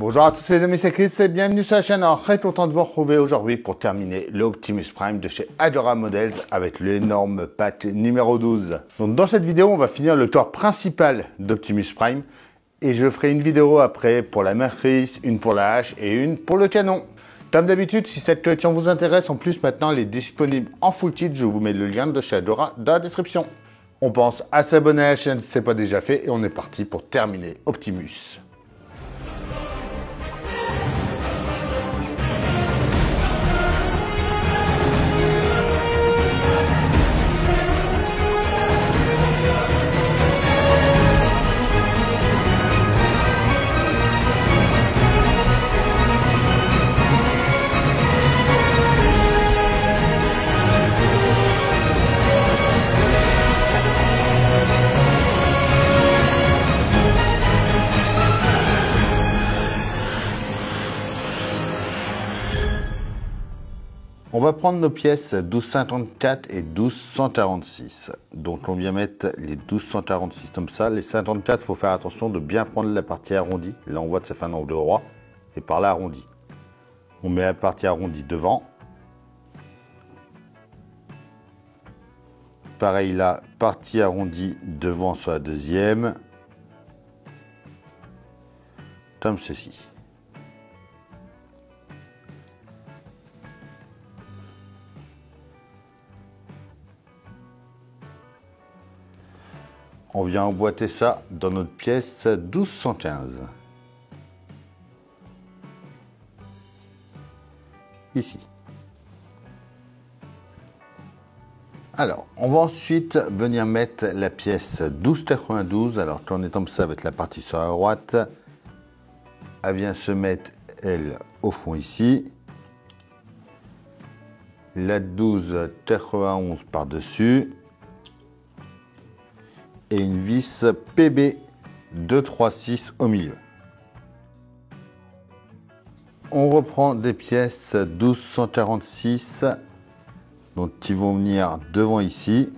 Bonjour à tous les amis, c'est Chris et bienvenue sur la chaîne. Alors, très content de vous retrouver aujourd'hui pour terminer l'Optimus Prime de chez Adora Models avec l'énorme pack numéro 12. Donc dans cette vidéo, on va finir le tour principal d'Optimus Prime et je ferai une vidéo après pour la matrice, une pour la hache et une pour le canon. Comme d'habitude, si cette collection vous intéresse, en plus maintenant elle est disponible en full kit, je vous mets le lien de chez Adora dans la description. On pense à s'abonner à la chaîne si ce n'est pas déjà fait et on est parti pour terminer Optimus. On va prendre nos pièces 1254 et 1246. Donc on vient mettre les 1246 comme ça. Les 54, il faut faire attention de bien prendre la partie arrondie. Là on voit que ça fait un angle droit. Et par là arrondi. On met la partie arrondie devant. Pareil là, partie arrondie devant sur la deuxième. Comme ceci. On vient emboîter ça dans notre pièce 1215. Ici. Alors, on va ensuite venir mettre la pièce 1292. Alors, quand on est comme ça avec la partie sur la droite, elle vient se mettre, elle, au fond ici. La 1291 par-dessus. Et une vis PB 236 au milieu. On reprend des pièces 1246 donc qui vont venir devant ici.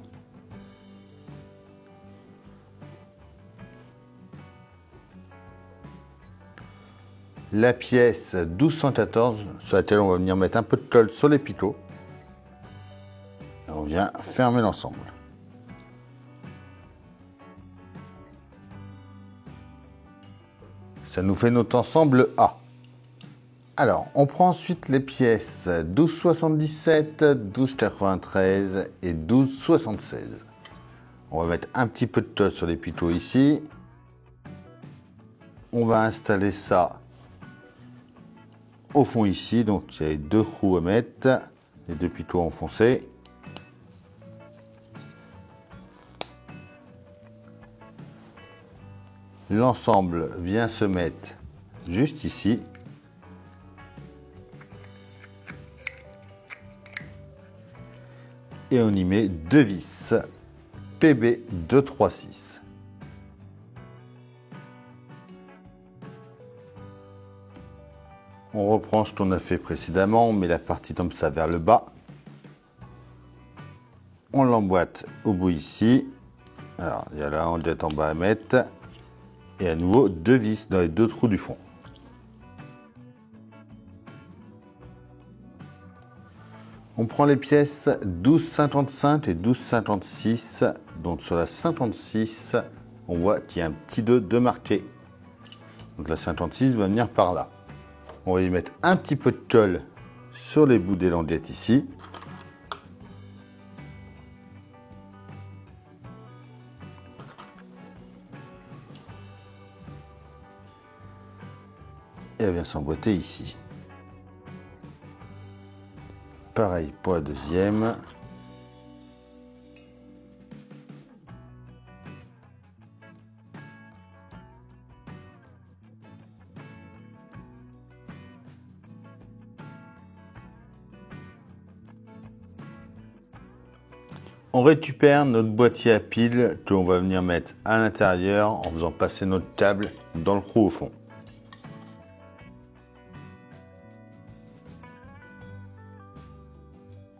La pièce 1214 sur laquelle on va venir mettre un peu de colle sur les picots. Et on vient fermer l'ensemble. Ça nous fait notre ensemble A. Alors, on prend ensuite les pièces 1277, 1293 et 1276. On va mettre un petit peu de toile sur les picots ici. On va installer ça au fond ici. Donc, il y a deux trous à mettre, les deux picots enfoncés. L'ensemble vient se mettre juste ici. Et on y met deux vis PB 236. On reprend ce qu'on a fait précédemment, on met la partie comme ça vers le bas. On l'emboîte au bout ici. Alors, il y a la handette en bas à mettre. Et à nouveau, deux vis dans les deux trous du fond. On prend les pièces 1255 et 1256. Donc sur la 56, on voit qu'il y a un petit 2 de marqué. Donc la 56 va venir par là. On va y mettre un petit peu de colle sur les bouts des languettes ici. Et elle vient s'emboîter ici. Pareil pour la deuxième. On récupère notre boîtier à piles que l'on va venir mettre à l'intérieur en faisant passer notre câble dans le trou au fond.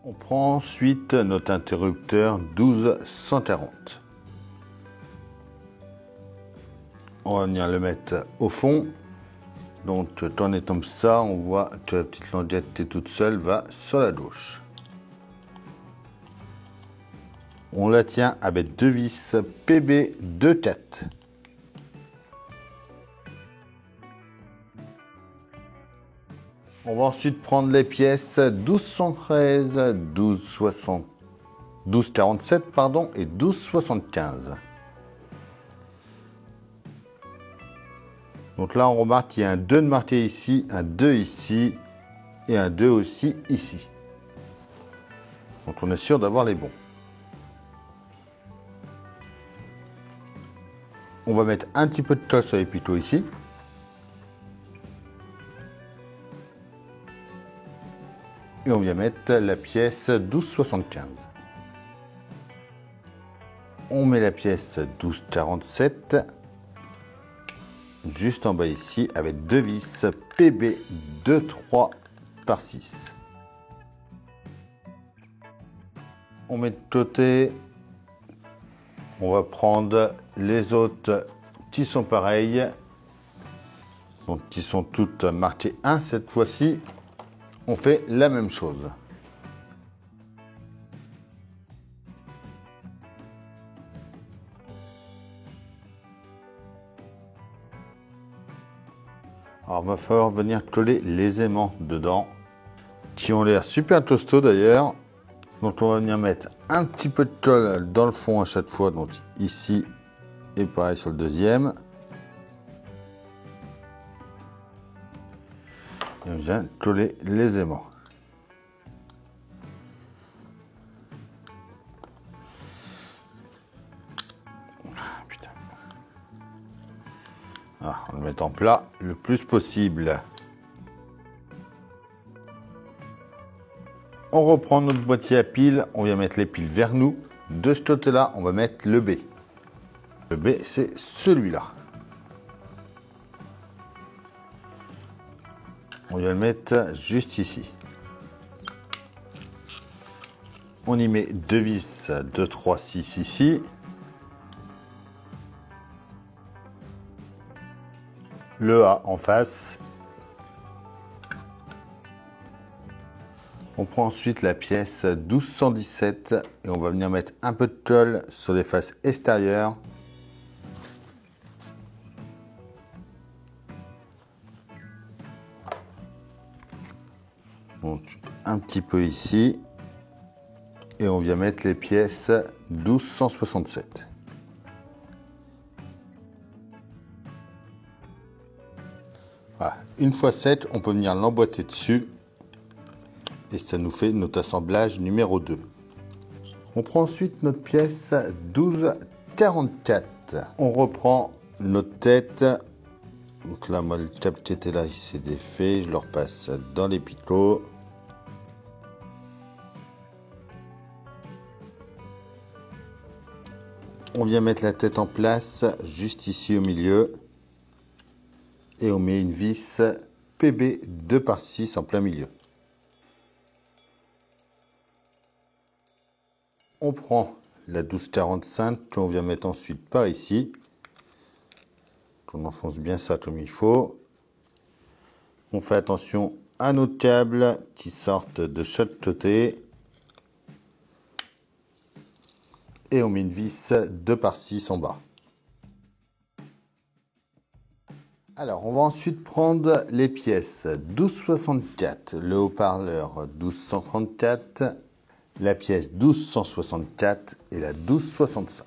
On prend ensuite notre interrupteur 1240. On va venir le mettre au fond. Donc en étant comme ça, on voit que la petite languette est toute seule, va sur la gauche. On la tient avec deux vis PB 24. On va ensuite prendre les pièces 1213, 1260, 1247 pardon, et 1275. Donc là, on remarque qu'il y a un 2 de marqué ici, un 2 ici et un 2 aussi ici. Donc on est sûr d'avoir les bons. On va mettre un petit peu de colle sur les picots ici. Et on vient mettre la pièce 1275. On met la pièce 1247 juste en bas ici avec deux vis PB 23 par 6. On met de côté. On va prendre les autres qui sont pareilles. Donc qui sont toutes marquées 1 cette fois-ci. On fait la même chose. Alors, il va falloir venir coller les aimants dedans, qui ont l'air super costauds d'ailleurs. Donc, on va venir mettre un petit peu de colle dans le fond à chaque fois. Donc, ici et pareil sur le deuxième. Et on vient coller les aimants. Putain. Ah, on le met en plat le plus possible. On reprend notre boîtier à piles, on vient mettre les piles vers nous. De ce côté-là, on va mettre le B. Le B, c'est celui-là. On vient le mettre juste ici. On y met deux vis 2, 3, 6 ici. Le A en face. On prend ensuite la pièce 1217 et on va venir mettre un peu de colle sur les faces extérieures. Donc un petit peu ici. Et on vient mettre les pièces 1267. Voilà. Une fois 7, on peut venir l'emboîter dessus. Et ça nous fait notre assemblage numéro 2. On prend ensuite notre pièce 1244. On reprend notre tête. Donc là, moi, le cap qui était là, il s'est défait. Je le repasse dans les picots. On vient mettre la tête en place, juste ici au milieu. Et on met une vis PB 2 par 6 en plein milieu. On prend la 1245 qu'on vient mettre ensuite par ici. On enfonce bien ça comme il faut. On fait attention à nos câbles qui sortent de chaque côté. Et on met une vis 2 par 6 en bas. Alors, on va ensuite prendre les pièces 1264, le haut-parleur 1234, la pièce 1264 et la 1265.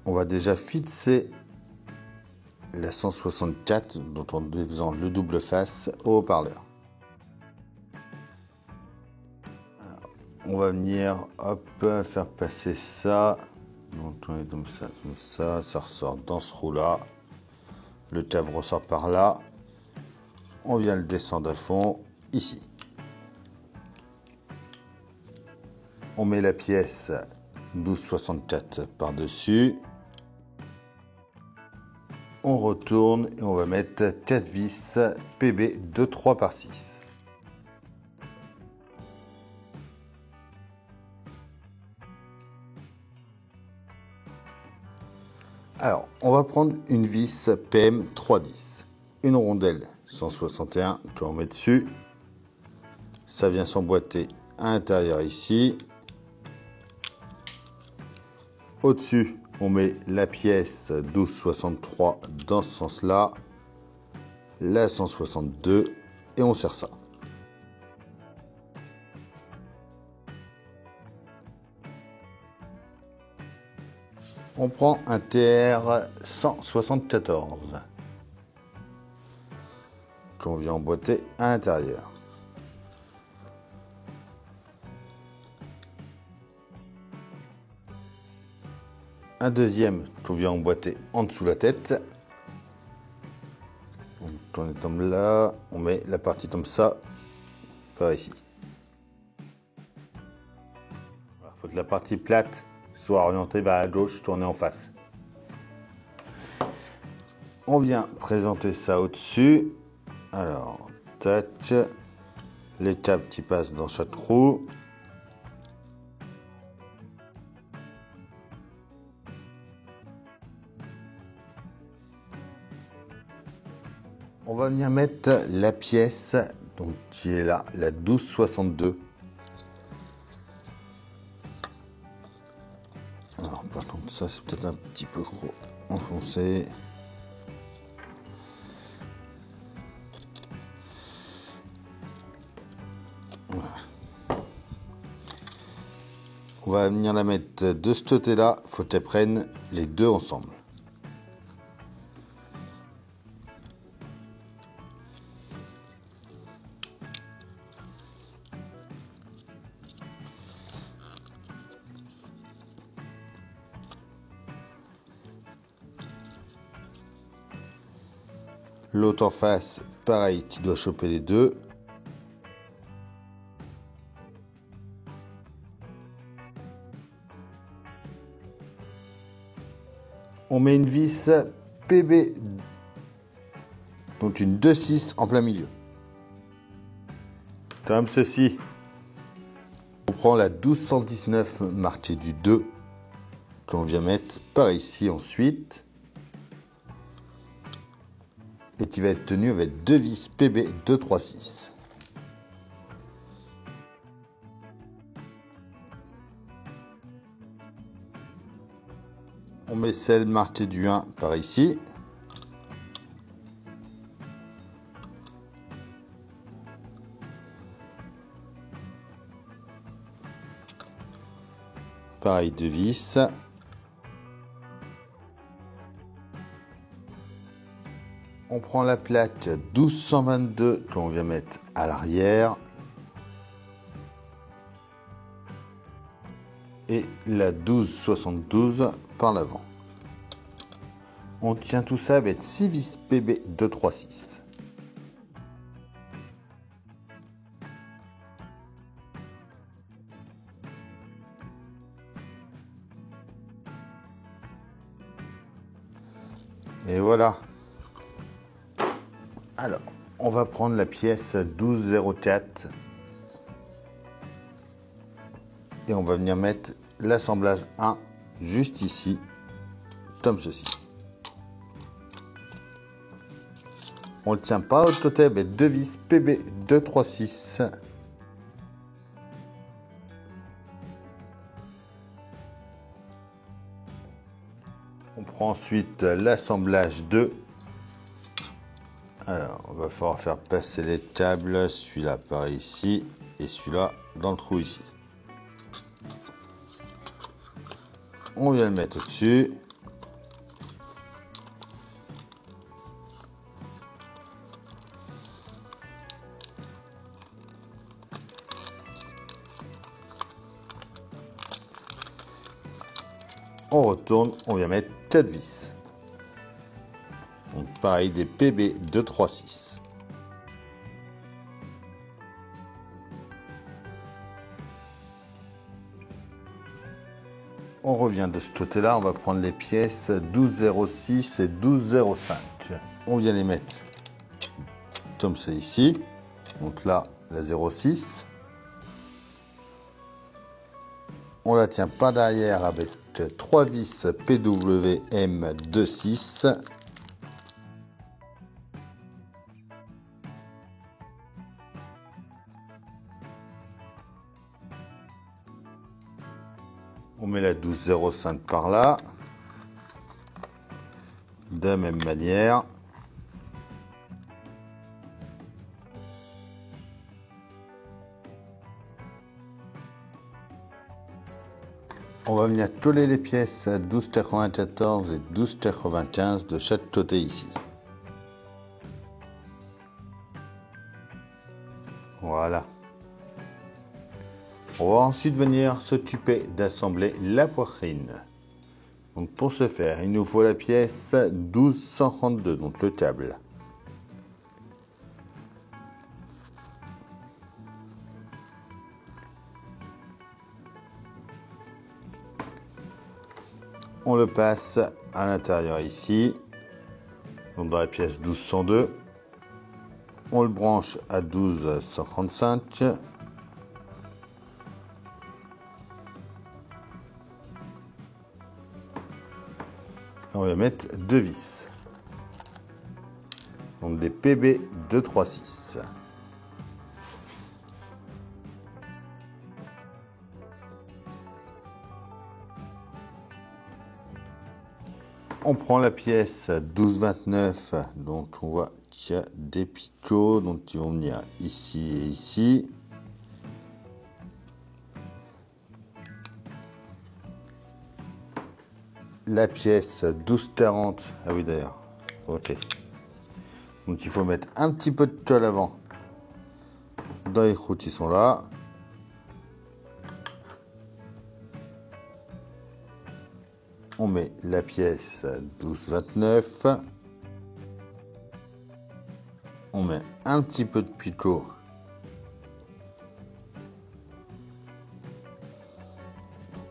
On va déjà fixer la 164, dont en faisant le double face au haut-parleur. On va venir, hop, faire passer ça. Donc on est comme ça, ça ressort dans ce trou-là. Le câble ressort par là. On vient le descendre à fond, ici. On met la pièce 1264 par-dessus. On retourne et on va mettre 4 vis PB de 3 par 6. Alors, on va prendre une vis PM 310. Une rondelle 161, tu en mets dessus. Ça vient s'emboîter à l'intérieur ici. Au-dessus, on met la pièce 1263 dans ce sens-là. La 162 et on serre ça. On prend un TR 174 qu'on vient emboîter à l'intérieur. Un deuxième qu'on vient emboîter en dessous la tête. On tombe là, on met la partie comme ça, par ici. Il faut que la partie plate soit orientée vers la gauche, tournée en face. On vient présenter ça au-dessus. Alors, touch, les câbles qui passent dans chaque trou. On va venir mettre la pièce donc, qui est là, la 1262. Alors par contre ça c'est peut-être un petit peu trop enfoncé. Voilà. On va venir la mettre de ce côté-là, il faut qu'elle prenne les deux ensemble. L'autre en face, pareil, tu dois choper les deux. On met une vis PB, donc une 2,6 en plein milieu. Comme ceci. On prend la 1219 marquée du 2, qu'on vient mettre par ici ensuite. Et qui va être tenu avec deux vis PB 236. On met celle marquée du 1 par ici. Pareil, deux vis. On prend la plaque 1222 qu'on vient mettre à l'arrière. Et la 1272 par l'avant. On tient tout ça avec 6 vis PB 236. Et voilà. Alors, on va prendre la pièce 1204 et on va venir mettre l'assemblage 1 juste ici, comme ceci. On ne le tient pas au côté avec deux vis PB 236. On prend ensuite l'assemblage 2. Alors, on va falloir faire passer les câbles, celui-là par ici et celui-là dans le trou ici. On vient le mettre au-dessus. On retourne, on vient mettre 4 vis. Donc pareil, des PB 236. On revient de ce côté-là, on va prendre les pièces 1206 et 1205. On vient les mettre comme ça ici. Donc là, la 06. On la tient par derrière avec 3 vis PWM 2.6. On met la 12,05 par là. De la même manière. On va venir coller les pièces 12,94 et 12,95 de chaque côté ici. Voilà. On va ensuite venir s'occuper d'assembler la poitrine. Donc pour ce faire, il nous faut la pièce 1232, donc le câble. On le passe à l'intérieur ici, donc dans la pièce 1202. On le branche à 1235. On va mettre 2 vis. Donc des PB 236. On prend la pièce 1229, donc on voit qu'il y a des picots, donc ils vont venir ici et ici. La pièce 1240, ah oui d'ailleurs, ok. Donc il faut mettre un petit peu de colle avant. Dans les trous qui sont là. On met la pièce 1229. On met un petit peu de picot.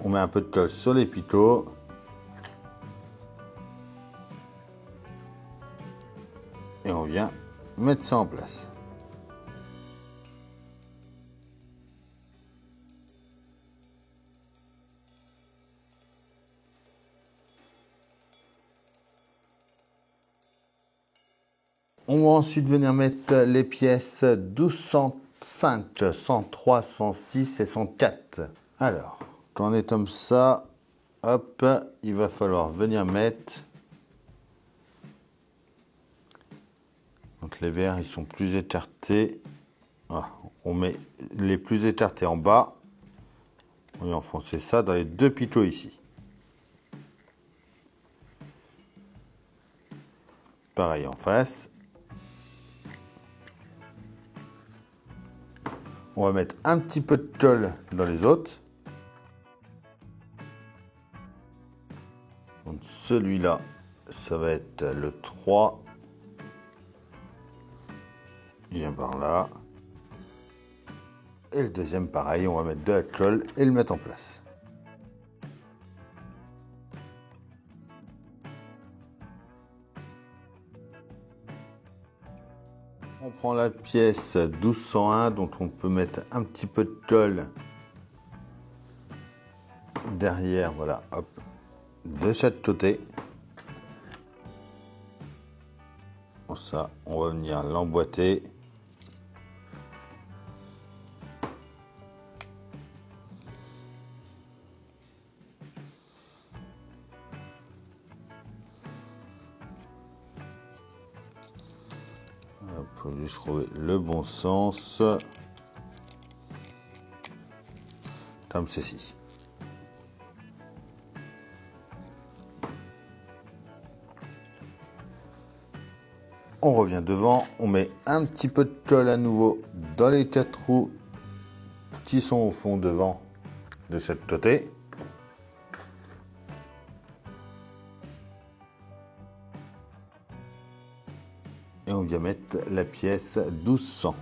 On met un peu de colle sur les picots. Et on vient mettre ça en place. On va ensuite venir mettre les pièces 1205, 103, 106 et 104. Alors, quand on est comme ça, hop, il va falloir venir mettre. Donc les verres, ils sont plus écartés. Voilà, on met les plus écartés en bas. On va enfoncer ça dans les 2 picots ici. Pareil en face. On va mettre un petit peu de colle dans les autres. Donc celui-là, ça va être le 3. Il vient par là. Et le deuxième, pareil, on va mettre de la colle et le mettre en place. On prend la pièce 1201, donc on peut mettre un petit peu de colle derrière, voilà, hop, de chaque côté. Comme ça, on va venir l'emboîter. Il faut juste trouver le bon sens. Comme ceci. On revient devant, on met un petit peu de colle à nouveau dans les 4 trous qui sont au fond devant de chaque côté. Et on vient mettre la pièce 1200.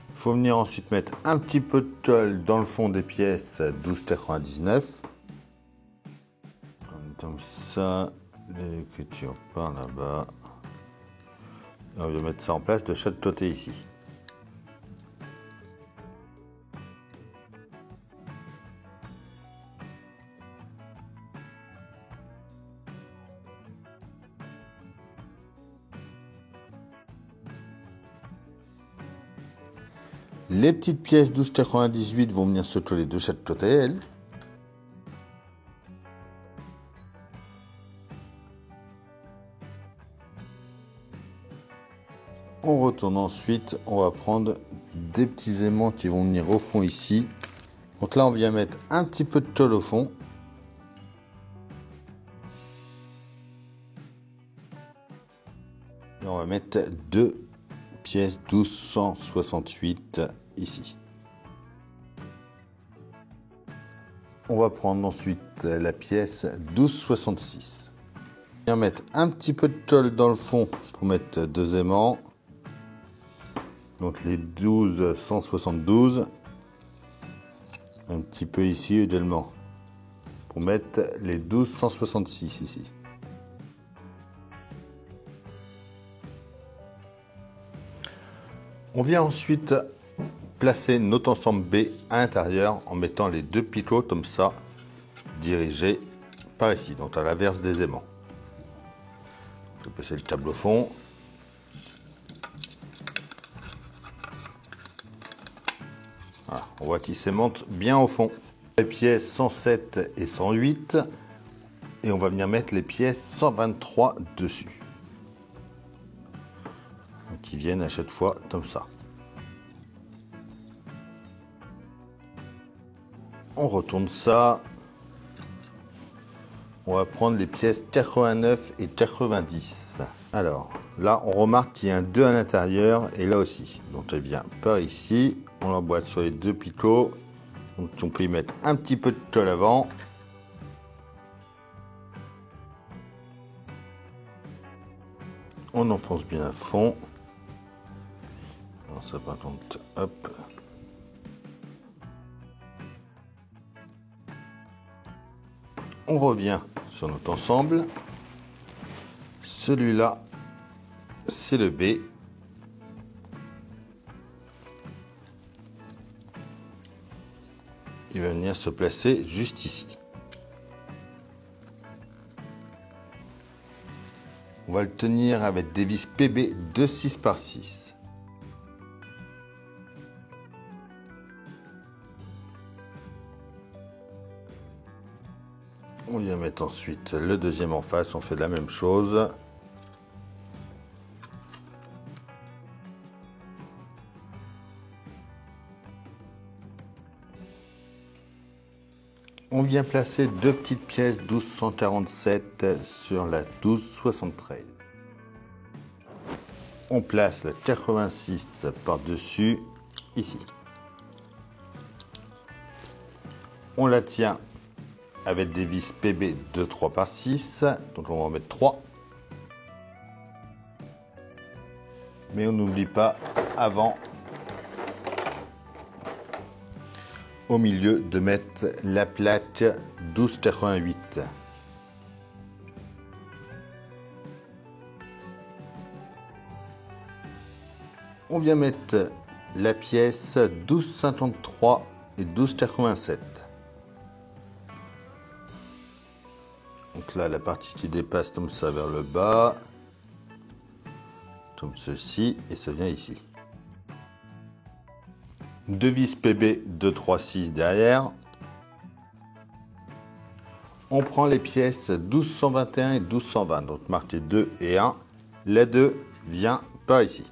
Il faut venir ensuite mettre un petit peu de colle dans le fond des pièces 12,99. Comme ça, l'écriture par là-bas. On vient mettre ça en place de chaque côté ici. Les petites pièces 12,98 vont venir se coller de chaque côté, elles. On retourne ensuite, on va prendre des petits aimants qui vont venir au fond ici. Donc là, on vient mettre un petit peu de tôle au fond. Et on va mettre deux pièces 1268 ici. On va prendre ensuite la pièce 1266. On va mettre un petit peu de tôle dans le fond pour mettre deux aimants. Donc les 1272. Un petit peu ici également. Pour mettre les 1266 ici. On vient ensuite placer notre ensemble B à l'intérieur en mettant les deux picots comme ça, dirigés par ici, donc à l'inverse des aimants. On peut placer le câble au fond. Voilà, on voit qu'il s'aimante bien au fond. Les pièces 107 et 108 et on va venir mettre les pièces 123 dessus. Donc, qui viennent à chaque fois comme ça. On retourne ça. On va prendre les pièces 89 et 90. Alors, là, on remarque qu'il y a un 2 à l'intérieur et là aussi. Donc, elle vient par ici. On l'emboîte sur les deux picots. Donc, on peut y mettre un petit peu de tôle avant. On enfonce bien à fond. Alors, ça par contre, hop. On revient sur notre ensemble. Celui-là, c'est le B. Il va venir se placer juste ici. On va le tenir avec des vis PB de 6 par 6. On vient mettre ensuite le deuxième en face, on fait la même chose. On vient placer deux petites pièces 1247 sur la 1273. On place la 86 par-dessus, ici. On la tient avec des vis PB de 3 par 6, donc on va en mettre 3. Mais on n'oublie pas, avant, au milieu, de mettre la plaque 1288. On vient mettre la pièce 1253 et 1287. Donc là, la partie qui dépasse comme ça vers le bas, comme ceci, et ça vient ici. Deux vis PB 236 derrière. On prend les pièces 1221 et 1220, donc marqué 2 et 1. La 2 vient par ici.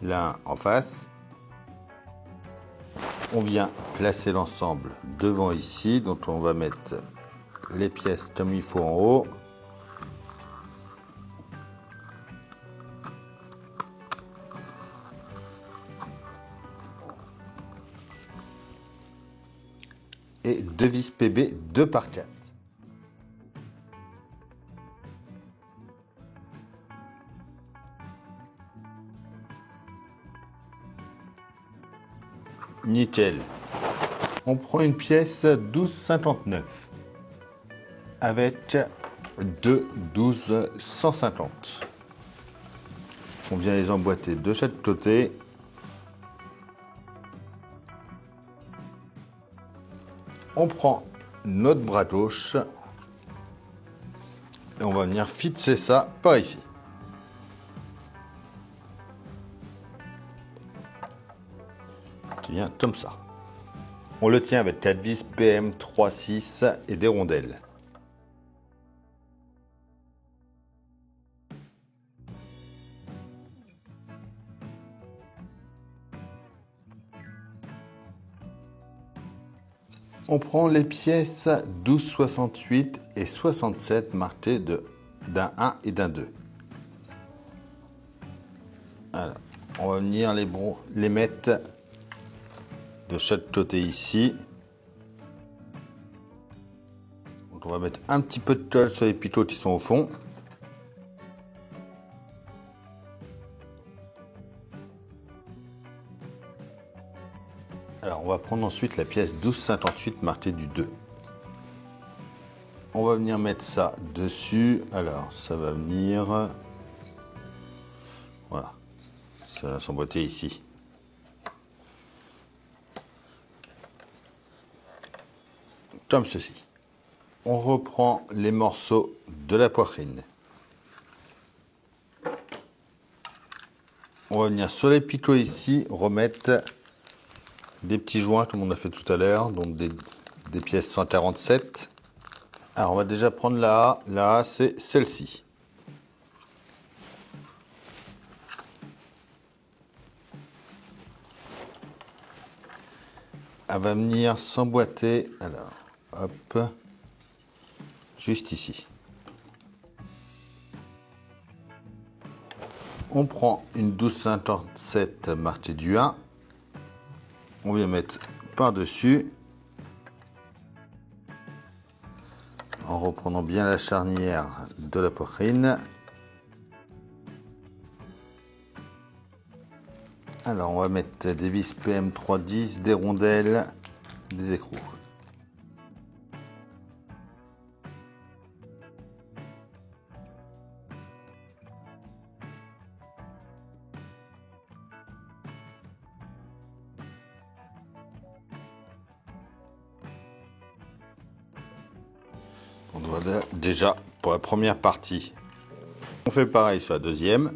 L'un en face. On vient placer l'ensemble devant ici, donc on va mettre les pièces comme il faut en haut. Et deux vis PB 2 par 4. Nickel. On prend une pièce 12,59 avec deux 12,150. On vient les emboîter de chaque côté. On prend notre bras gauche Et on va venir fixer ça par ici. Qui vient comme ça. On le tient avec 4 vis PM36 et des rondelles. On prend les pièces 12, 68 et 67 marquées d'un 1 et d'un 2. Alors, on va venir les mettre de chaque côté ici. Donc on va mettre un petit peu de colle sur les picots qui sont au fond. Alors on va prendre ensuite la pièce 12,58 marquée du 2. On va venir mettre ça dessus. Alors ça va venir... Voilà. Ça va s'emboîter ici. Comme ceci. On reprend les morceaux de la poitrine. On va venir sur les picots ici, remettre des petits joints comme on a fait tout à l'heure, donc des pièces 147. Alors on va déjà prendre la A. La A, c'est celle-ci. Elle va venir s'emboîter, alors, hop, juste ici. On prend une 12,57 marquée du 1. On vient mettre par-dessus. En reprenant bien la charnière de la poitrine. Alors on va mettre des vis PM310, des rondelles, des écrous. On doit déjà pour la première partie. On fait pareil sur la deuxième.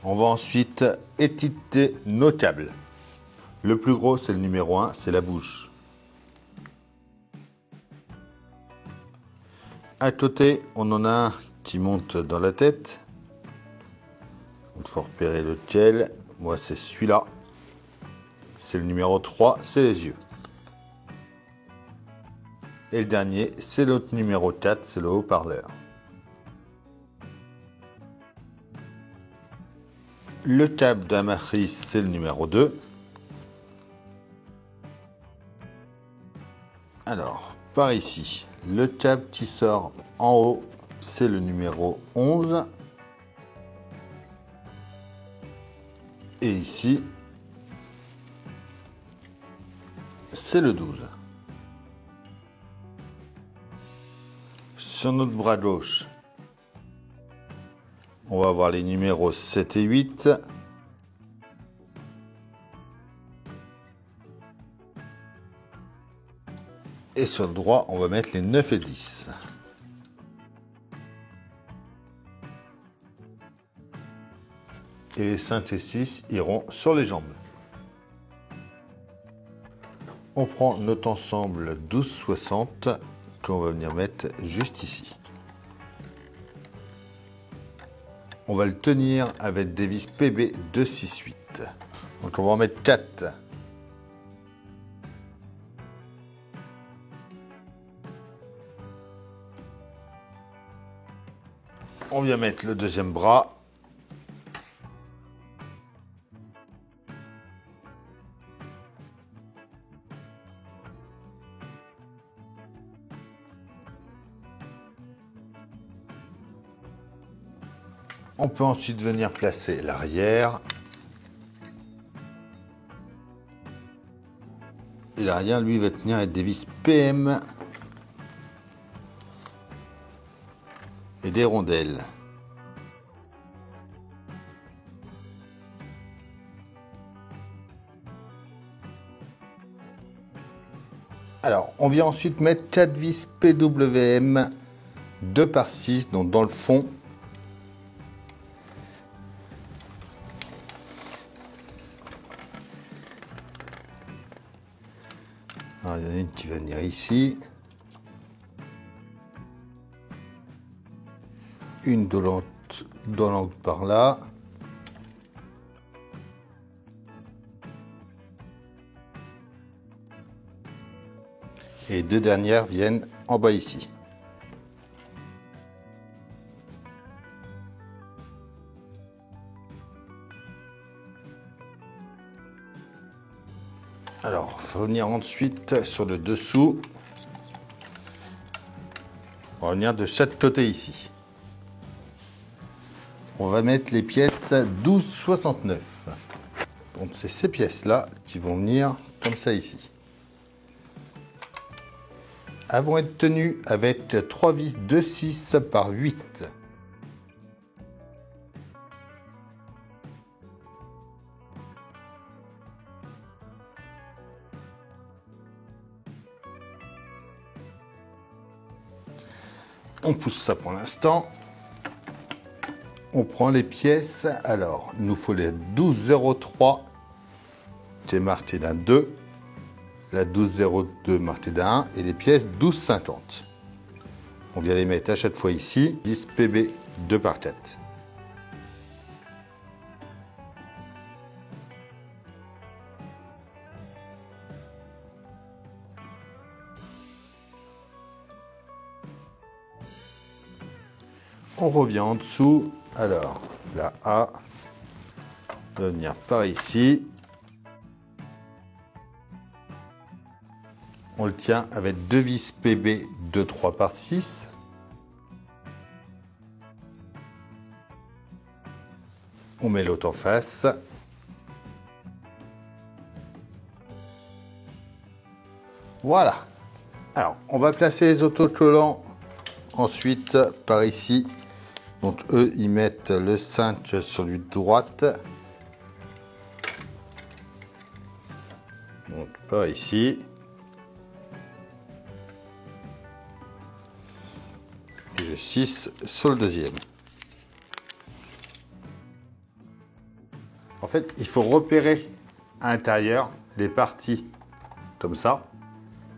On va ensuite étiqueter nos câbles. Le plus gros, c'est le numéro 1, c'est la bouche. À côté, on en a un qui monte dans la tête. Il faut repérer lequel. Moi, c'est celui-là. C'est le numéro 3, c'est les yeux. Et le dernier, c'est l'autre numéro 4, c'est le haut-parleur. Le câble de la matrice, c'est le numéro 2. Alors, par ici, le câble qui sort en haut, c'est le numéro 11. Et ici, c'est le 12. Sur notre bras gauche, on va avoir les numéros 7 et 8. Et sur le droit, on va mettre les 9 et 10. Et les 5 et 6 iront sur les jambes. On prend notre ensemble 12,60 qu'on va venir mettre juste ici. On va le tenir avec des vis PB 268. Donc on va en mettre 4. On vient mettre le deuxième bras. On peut ensuite venir placer l'arrière. Et l'arrière, lui, va tenir avec des vis PM et des rondelles. Alors, on vient ensuite mettre 4 vis PWM 2 par 6, donc dans le fond. Alors, il y en a une qui va venir ici. Une dans l'angle par là. Et deux dernières viennent en bas ici. Alors, il faut venir ensuite sur le dessous. On va venir de chaque côté ici. On va mettre les pièces 12,69. Donc c'est ces pièces-là qui vont venir comme ça ici. Elles vont être tenues avec 3 vis de 6 par 8. On pousse ça pour l'instant. On prend les pièces. Alors, il nous faut les 12,03 qui est marqué d'un 2. La 12,02 marquée d'un 1. Et les pièces 12,50. On vient les mettre à chaque fois ici. 10 PB 2 par 4. On revient en dessous. Alors, la A va venir par ici. On le tient avec 2 vis PB de 3 par 6. On met l'autre en face. Voilà. Alors, on va placer les autocollants ensuite par ici. Donc eux, ils mettent le 5 sur lui de droite. Donc par ici. Et le 6 sur le deuxième. En fait, il faut repérer à l'intérieur les parties comme ça.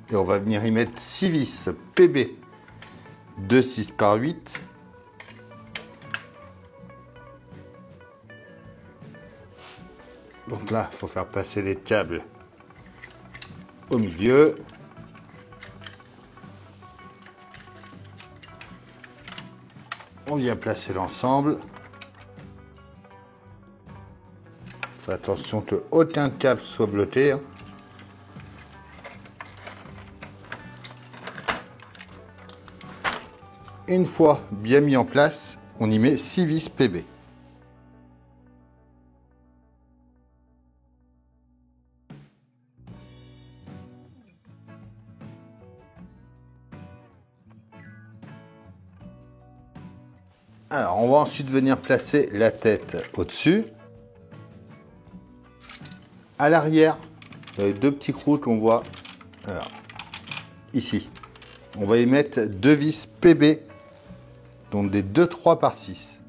Et on va venir y mettre 6 vis PB de 6 par 8. Donc là, il faut faire passer les câbles au milieu. On vient placer l'ensemble. Fais attention que aucun câble soit bloqué. Une fois bien mis en place, on y met 6 vis PB. Alors, on va ensuite venir placer la tête au-dessus. À l'arrière, il y a deux petits trous qu'on voit alors, ici. On va y mettre 2 vis PB, donc des 2,3 par 6.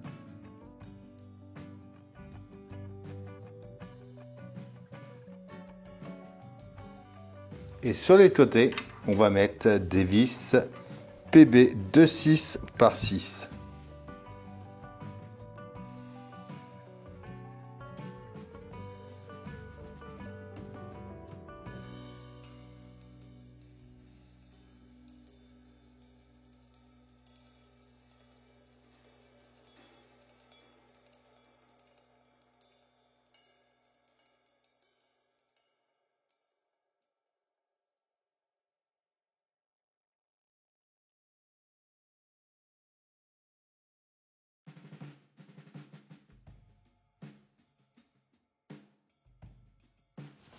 Et sur les côtés, on va mettre des vis PB de 6 par 6.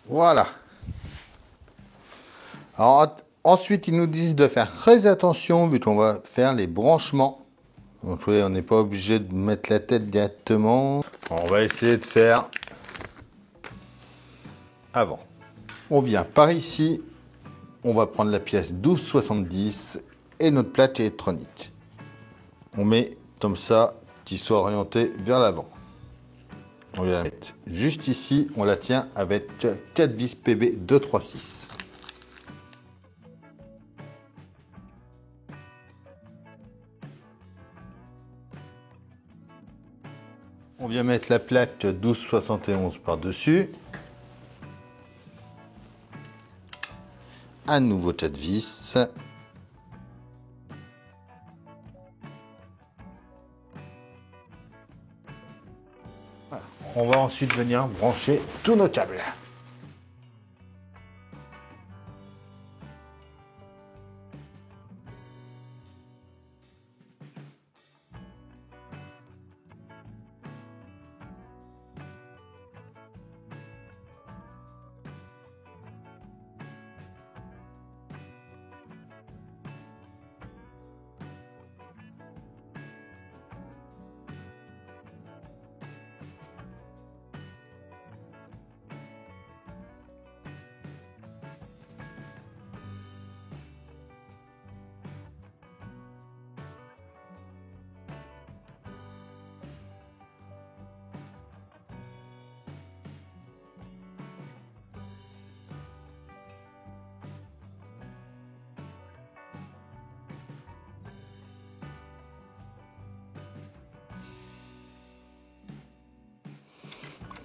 Voilà. Alors, ensuite, ils nous disent de faire très attention vu qu'on va faire les branchements. Donc, oui, on n'est pas obligé de mettre la tête directement. On va essayer de faire avant. On vient par ici. On va prendre la pièce 12,70 et notre plaque électronique. On met comme ça, qu'il soit orienté vers l'avant. On va la mettre juste ici. On la tient avec 4 vis PB 236. On vient mettre la plaque 1271 par-dessus. À nouveau 4 vis. Voilà. On va ensuite venir brancher tous nos câbles.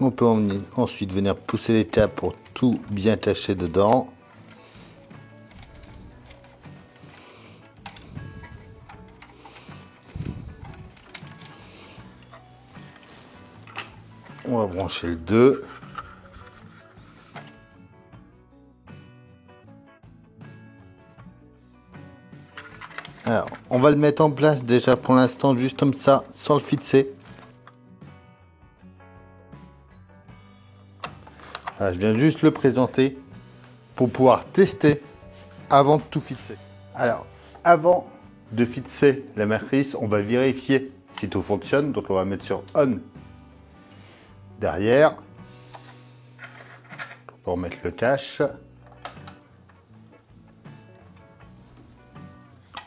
On peut ensuite venir pousser les câbles pour tout bien cacher dedans. On va brancher le 2. Alors, on va le mettre en place déjà pour l'instant, juste comme ça, sans le fixer. Alors, je viens juste le présenter pour pouvoir tester avant de tout fixer. Alors, avant de fixer la matrice, on va vérifier si tout fonctionne. Donc, on va mettre sur On derrière pour mettre le cache.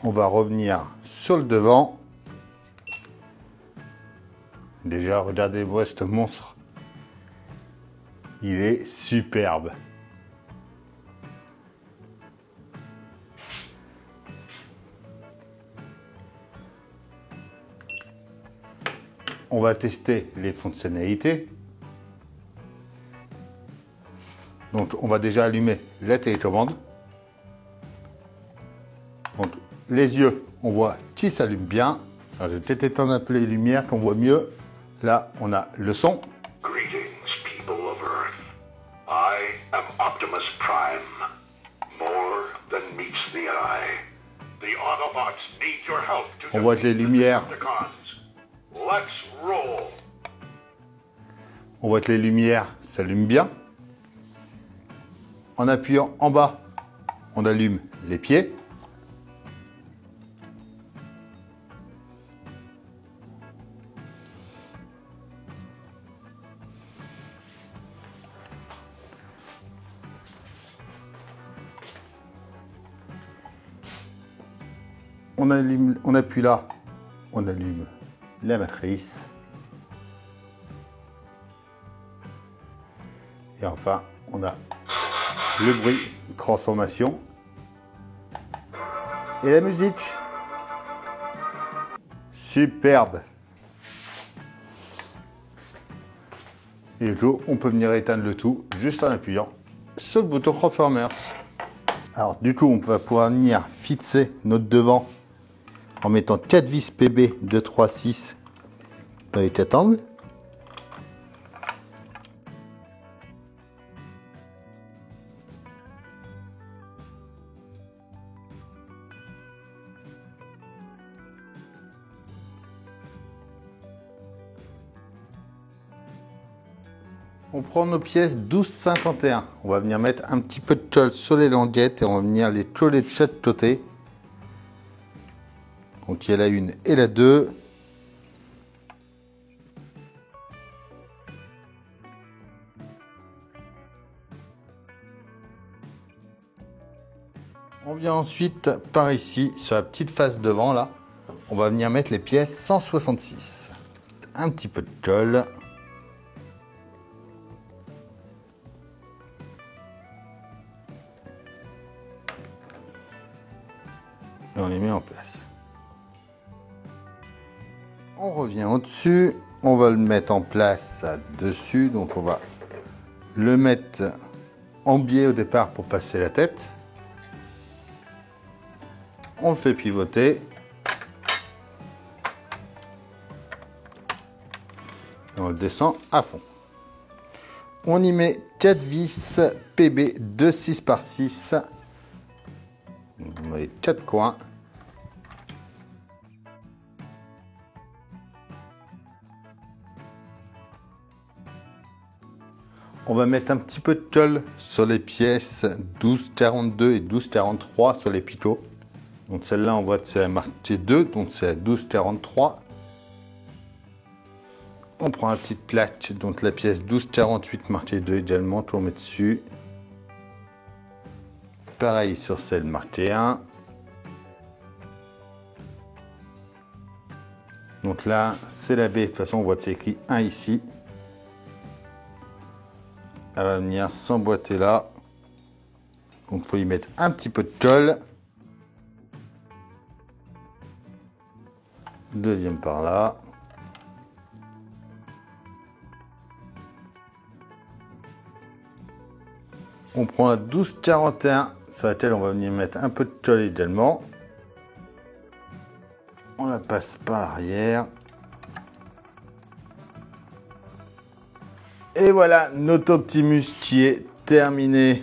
On va revenir sur le devant. Déjà, regardez-moi ce monstre. Il est superbe. On va tester les fonctionnalités. Donc, on va déjà allumer la télécommande. Donc, les yeux, on voit qu'ils s'allument bien. Alors, je vais peut-être éteindre un peu les lumières qu'on voit mieux. Là, on a le son. Greetings, people of Earth. I am Optimus Prime. More than meets the eye. The Autobots need your help to On voit que les lumières, Let's roll. on voit que les lumières s'allument bien. En appuyant en bas, on allume les pieds. On appuie là, on allume la matrice. Et enfin, on a le bruit de transformation et la musique. Superbe. Et du coup, on peut venir éteindre le tout juste en appuyant sur le bouton Transformers. Alors du coup, on va pouvoir venir fixer notre devant en mettant 4 vis PB 236 dans les 4 angles. On prend nos pièces 12,51. On va venir mettre un petit peu de tôle sur les languettes et on va venir les coller de chaque côté. Donc il y a la 1 et la 2. On vient ensuite par ici, sur la petite face devant là, on va venir mettre les pièces 166. Un petit peu de colle. Et on les met en place. On revient au-dessus, on va le mettre en place dessus, donc on va le mettre en biais au départ pour passer la tête. On le fait pivoter. Et on le descend à fond. On y met 4 vis PB de 6 par 6. On met 4 coins. On va mettre un petit peu de colle sur les pièces 12,42 et 12,43 sur les picots. Donc celle-là, on voit que c'est marqué 2, donc c'est 12,43. On prend la petite plaque, donc la pièce 12,48 marquée 2 également, on met dessus. Pareil sur celle marquée 1. Donc là, c'est la B, de toute façon, on voit que c'est écrit 1 ici. Elle va venir s'emboîter là. Donc il faut y mettre un petit peu de colle. Deuxième par là. On prend la 12,41 sur laquelle on va venir mettre un peu de colle également. On la passe par l'arrière. Et voilà notre Optimus qui est terminé.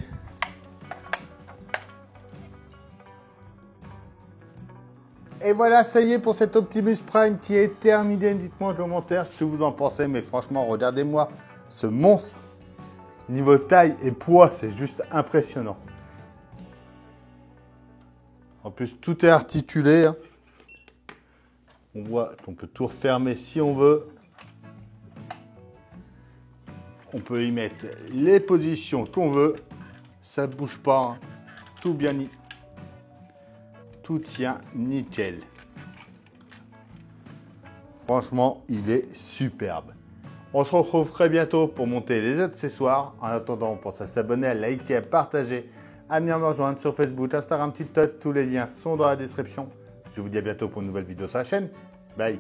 Et voilà, ça y est pour cet Optimus Prime qui est terminé. Dites-moi en commentaire ce que vous en pensez. Mais franchement, regardez-moi ce monstre. Niveau taille et poids, c'est juste impressionnant. En plus, tout est articulé. Hein. On voit qu'on peut tout refermer si on veut. On peut y mettre les positions qu'on veut. Ça ne bouge pas. Hein. Tout bien mis. Tout tient nickel. Franchement, il est superbe. On se retrouve très bientôt pour monter les accessoires. En attendant, on pense à s'abonner, à liker, à partager, à venir me rejoindre sur Facebook, Instagram, TikTok. Tous les liens sont dans la description. Je vous dis à bientôt pour une nouvelle vidéo sur la chaîne. Bye.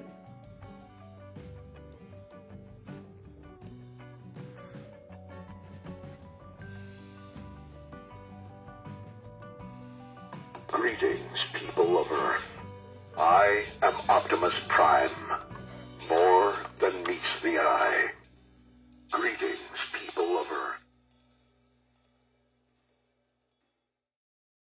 Greetings, people of Earth. I am Optimus Prime.